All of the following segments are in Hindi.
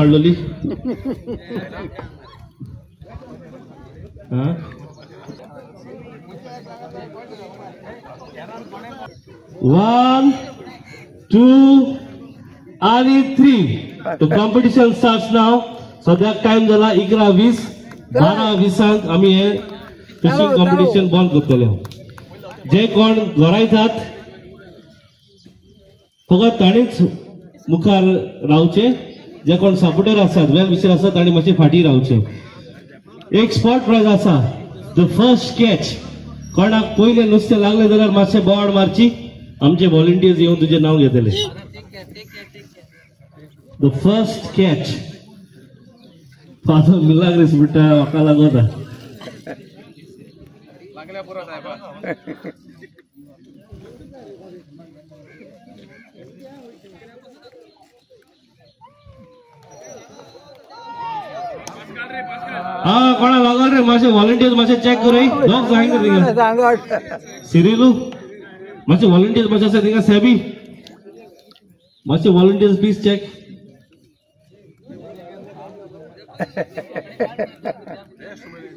काढलेली वन टू आणि 3 The competition starts now. सध्या टाइम झाला 11:20 12:20 आम्ही हे फिशिंग कॉम्पिटिशन बंद करतले. जे कोण घरा येतात फकत ताणीच मुखार रावचे. जे कोण सपोर्टर असतात वेल विशर असतात आणि मातशे फाटी रावचे. एक स्पॉट प्राइज असा. द फर्स्ट कॅच कोणाक पहिले नुस्तें लागले जाल्यार मातशे बोवाड मारची. आमचे व्हॉलंटियर्स येऊन तुझे नाव घेतले. The first catch father Milagres बिटा वका लागोता लागल्या पुरा साहेबा. हाँ कोणा लागल रे मासे व्हॉलंटियर्स मासे चेक करूय. लोक सांग सिरिलू मासे व्हॉलंटियर्स मासे असे तिका सेबी मासे volunteers please check.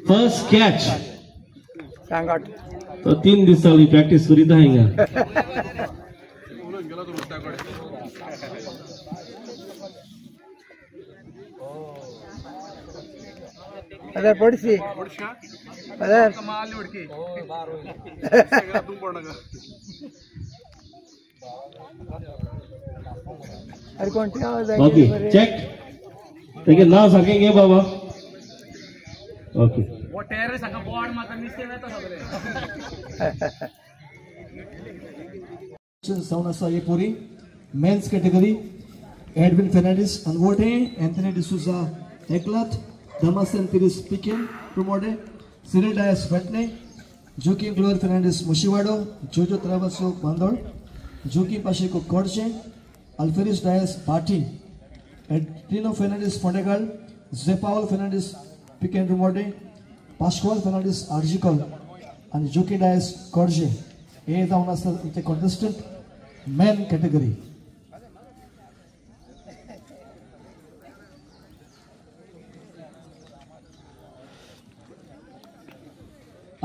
First catch सांगाट तो 3 दिस जाली प्रॅक्टिस करीत आहा हिंगा. अरे पडसी अरे कमाल उडकी सगळा तू पड नका. अरे कोणती आवाज आहे. ओके चेक ठीक आहे नाव सारखे घे बाबा. ओके वॉटर सांगा बॉर्ड मात्र निस्ते येतो सगळे साउंड असा ये पूरी मेन्स कैटेगरी एडविन फर्नांडिस अनवोटे एंथनी डिसूजा एकलाथ Damasen Piris Pikin Promode Cyril Dias Vetne Joaquim Glover Fernandes Mushiwado Jojo Travaso Bandol Joaquim Pacheco Corche Alferis Dias Bati Edrino Fernandes Fondegal Jose Paulo Fernandes Pikin Promode Pascual Fernandes Argicol and Joaquim Dias Corche. A down as the contestant men category.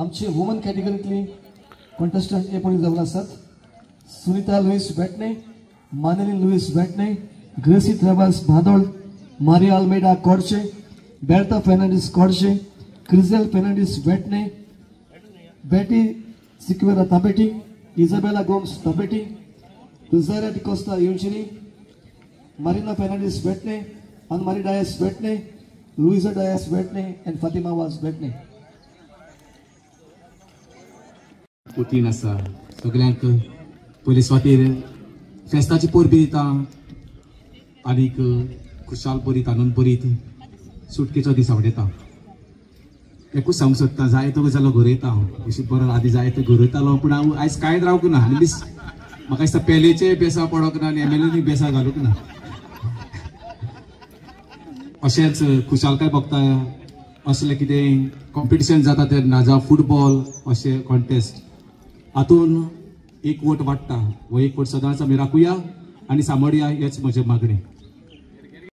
आमचे वुमन कॅटेगरीतली कॉन्टेस्टंट एपणी जावन आसात. सुनीता लुईस बेटने मानेली लुईस बेटने ग्रेसी ट्रेवास भादोळ मारिया अल्मेडा कोडचे बेर्ता फर्नांडिस कोडचे क्रिजेल फर्नांडिस बेटने बेटी सिक्वेरा ताबेटी इजाबेला गोम्स ताबेटी Rosaria de Costa Eugeni Marina Fernandes Betne Anne-Marie Dias Betne Luisa Dias Betne and Fatima was Betne. Putin asa सगळ्यांक पयली स्वातीर फेस्ताची पोरबी दिता आनीक खुशाल बरीत आनंद बरीत सुटकेचो दीस आवडटा. एकूच सांगूंक सोदता जाय तो जालो घर येता हांव अशी बरो आदी जाय तो घर येतालो पूण हांव आयज कांयच रावूंक ना आनी दीस म्हाका दिसता पेलेचे बेसा पडोंक ना आनी एमएलएनी बेसा घालूंक ना. अशेंच खुशालकाय भोगता असले कितें कॉम्पिटिशन जाता ते नाजा फुटबॉल अशे कॉन्टेस्ट हातून एक वोट वाडटा वो एक वोट सदांच आमी राखुया आनी सांबाळुया हेच म्हजें मागणें.